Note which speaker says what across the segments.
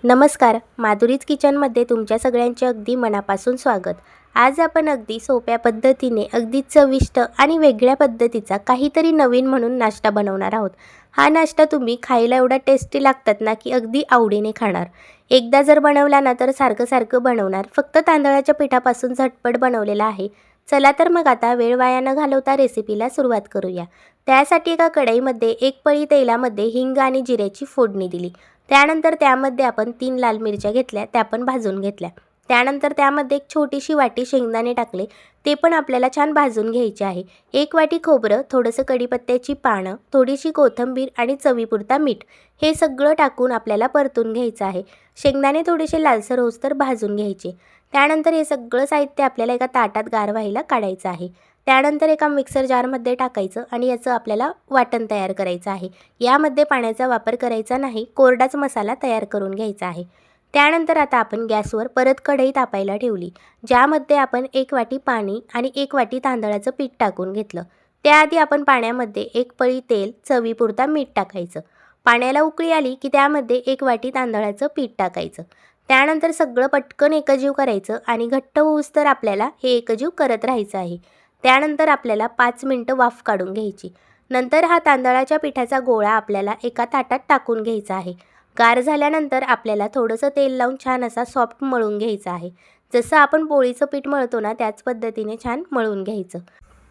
Speaker 1: नमस्कार, माधुरीज किचनमध्ये तुमच्या सगळ्यांचे अगदी मनापासून स्वागत. आज आपण अगदी सोप्या पद्धतीने, अगदी चविष्ट आणि वेगळ्या पद्धतीचा काहीतरी नवीन म्हणून नाश्ता बनवणार आहोत. हा नाश्ता तुम्ही खायला एवढा टेस्टी लागतात ना की अगदी आवडीने खाणार. एकदा जर बनवला ना तर सारखं सारखं बनवणार. फक्त तांदळाच्या पिठापासून झटपट बनवलेला आहे. चला तर मग आता वेळ वाया न घालवता रेसिपीला सुरुवात करूया. त्यासाठी एका कढईमध्ये एक पळी तेलामध्ये हिंग आणि जिऱ्याची फोडणी दिली. त्यानंतर त्यामध्ये आपण 3 लाल मिरच्या घेतल्या, त्या पण भाजून घेतल्या. त्यानंतर त्यामध्ये एक छोटीशी वाटी शेंगदाणे टाकले, ते पण आपल्याला छान भाजून घ्यायचे आहे. 1 वाटी खोबरं, थोडंसं कढीपत्त्याची पानं, थोडीशी कोथिंबीर आणि चवीपुरता मीठ हे सगळं टाकून आपल्याला परतून घ्यायचं आहे. शेंगदाणे थोडेसे लालसर होईस्तोवर भाजून घ्यायचे. त्यानंतर हे सगळं साहित्य आपल्याला एका ताटात गार व्हायला काढायचं आहे. त्यानंतर एका मिक्सर जारमध्ये टाकायचं आणि याचं आपल्याला वाटण तयार करायचं आहे. यामध्ये पाण्याचा वापर करायचा नाही, कोरडाच मसाला तयार करून घ्यायचा आहे. त्यानंतर आता आपण गॅसवर परत कढई तापायला ठेवली, ज्यामध्ये आपण 1 वाटी पाणी आणि 1 वाटी तांदळाचं पीठ टाकून घेतलं. त्याआधी आपण पाण्यामध्ये 1 पळी तेल, चवीपुरता मीठ टाकायचं. पाण्याला उकळी आली की त्यामध्ये 1 वाटी तांदळाचं पीठ टाकायचं. त्यानंतर सगळं पटकन एकजीव करायचं आणि घट्ट होईस्तोवर आपल्याला हे एकजीव करत राहायचं आहे. त्यानंतर आपल्याला 5 मिनटं वाफ काढून घ्यायची. नंतर हा तांदळाच्या पिठाचा गोळा आपल्याला एका ताटात टाकून घ्यायचा आहे. गार झाल्यानंतर आपल्याला थोडंसं तेल लावून छान असा सॉफ्ट मळून घ्यायचा आहे. जसं आपण पोळीचं पीठ मळतो ना त्याच पद्धतीने छान मळून घ्यायचं.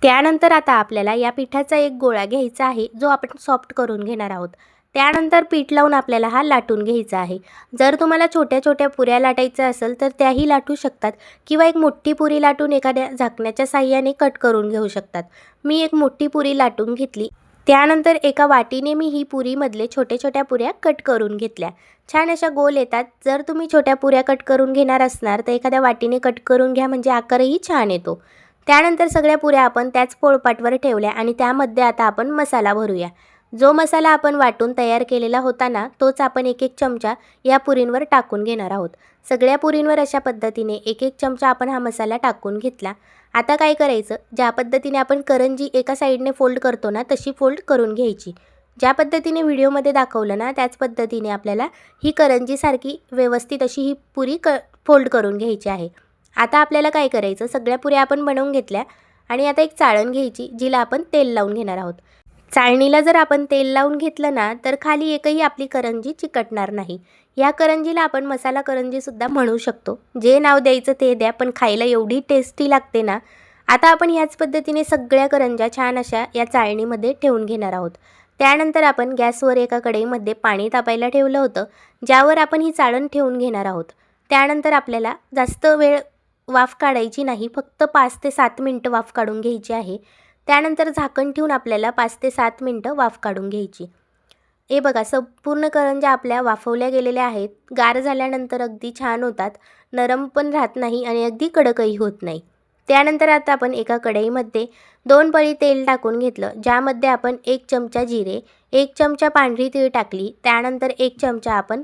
Speaker 1: त्यानंतर आता आपल्याला या पिठाचा एक गोळा घ्यायचा आहे, जो आपण सॉफ्ट करून घेणार आहोत. त्यानंतर पीठ लावून आपल्याला हा लाटून घ्यायचा आहे. जर तुम्हाला छोट्या छोट्या पुऱ्या लाटायच्या असेल तर त्याही लाटू शकतात किंवा एक मोठी पुरी लाटून एखाद्या झाकण्याच्या साहाय्याने कट करून घेऊ शकतात. मी एक मोठी पुरी लाटून घेतली. त्यानंतर एका वाटीने मी ही पुरीमधले छोट्या छोट्या पुऱ्या कट करून घेतल्या. छान अशा गोल येतात. जर तुम्ही छोट्या पुऱ्या कट करून घेणार असणार तर एखाद्या वाटीने कट करून घ्या, म्हणजे आकारही छान येतो. त्यानंतर सगळ्या पुऱ्या आपण त्याच पोळपाटवर ठेवल्या आणि त्यामध्ये आता आपण मसाला भरूया. जो मसाला आपण वाटून तयार केलेला होता ना, तोच आपण 1-1 चमचा या पुरींवर टाकून घेणार आहोत. सगळ्या पुरींवर अशा पद्धतीने 1-1 चमचा आपण हा मसाला टाकून घेतला. आता काय करायचं, ज्या पद्धतीने आपण करंजी एका साईडने फोल्ड करतो ना, तशी फोल्ड करून घ्यायची. ज्या पद्धतीने व्हिडिओमध्ये दाखवलं ना, त्याच पद्धतीने आपल्याला ही करंजीसारखी व्यवस्थित अशी ही पुरी फोल्ड करून घ्यायची आहे. आता आपल्याला काय करायचं, सगळ्या पुऱ्या आपण बनवून घेतल्या आणि आता एक चाळण घ्यायची, जिला आपण तेल लावून घेणार आहोत. चाळणीला जर आपण तेल लावून घेतलं ना तर खाली एकही आपली करंजी चिकटणार नाही. या करंजीला आपण मसाला करंजीसुद्धा म्हणू शकतो. जे नाव द्यायचं ते द्या, पण खायला एवढी टेस्टी लागते ना. आता आपण ह्याच पद्धतीने सगळ्या करंज्या छान अशा या चाळणीमध्ये ठेवून घेणार आहोत. त्यानंतर आपण गॅसवर एका कढईमध्ये पाणी तापायला ठेवलं होतं, ज्यावर आपण ही चाळण ठेवून घेणार आहोत. त्यानंतर आपल्याला जास्त वेळ वाफ काढायची नाही, फक्त 5 ते 7 मिनटं वाफ काढून घ्यायची आहे. त्यानंतर झाकण ठेवून आपल्याला 5 ते 7 मिनटं वाफ काढून घ्यायची. हे बघा, संपूर्ण करंज्या आपल्या वाफवल्या गेलेल्या आहेत. गार झाल्यानंतर अगदी छान होतात, नरम पण राहत नाही आणि अगदी कडकही होत नाही. त्यानंतर आता आपण एका कढईमध्ये 2 पळी तेल टाकून घेतलं, ज्यामध्ये आपण 1 चमचा जिरे, 1 चमचा पांढरी तीळ टाकली. त्यानंतर 1 चमचा आपण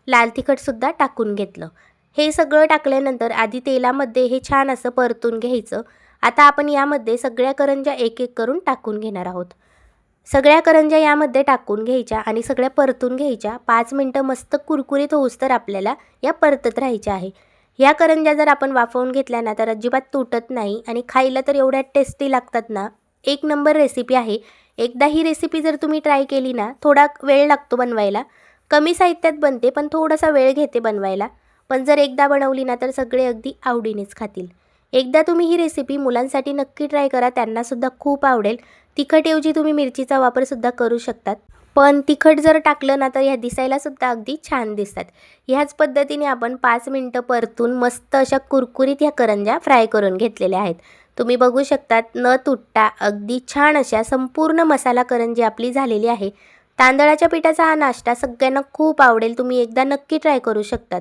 Speaker 1: लाल तिखटसुद्धा टाकून घेतलं. हे सगळं टाकल्यानंतर आधी तेलामध्ये हे छान असं परतून घ्यायचं. आता आपण यामध्ये सगळ्या करंज्या 1-1 करून टाकून घेणार आहोत. सगळ्या करंज्या यामध्ये टाकून घ्यायच्या आणि सगळ्या परतून घ्यायच्या. 5 मिनटं मस्त कुरकुरीत होईस्तोवर आपल्याला या परतत राहायच्या आहे. ह्या करंज्या जर आपण वाफवून घेतल्या ना तर अजिबात तुटत नाही आणि खायला तर एवढ्या टेस्टी लागतात ना. 1 नंबर रेसिपी आहे. एकदा ही रेसिपी जर तुम्ही ट्राय केली ना, थोडा वेळ लागतो बनवायला, कमी साहित्यात बनते पण थोडासा वेळ घेते बनवायला. पण जर एकदा बनवली ना तर सगळे अगदी आवडीनेच खातील. एकदा तुम्ही ही रेसिपी मुलांसाठी नक्की ट्राय करा, त्यांनासुद्धा खूप आवडेल. तिखटऐवजी तुम्ही मिरचीचा वापरसुद्धा करू शकतात, पण तिखट जर टाकलं ना तर ह्या दिसायलासुद्धा अगदी छान दिसतात. ह्याच पद्धतीने आपण 5 मिनटं परतून मस्त अशा कुरकुरीत ह्या करंज्या फ्राय करून घेतलेल्या आहेत. तुम्ही बघू शकतात, न तुटता अगदी छान अशा संपूर्ण मसाला करंजी आपली झालेली आहे. तांदळाच्या पिठाचा हा नाश्ता सगळ्यांना खूप आवडेल. तुम्ही एकदा नक्की ट्राय करू शकतात.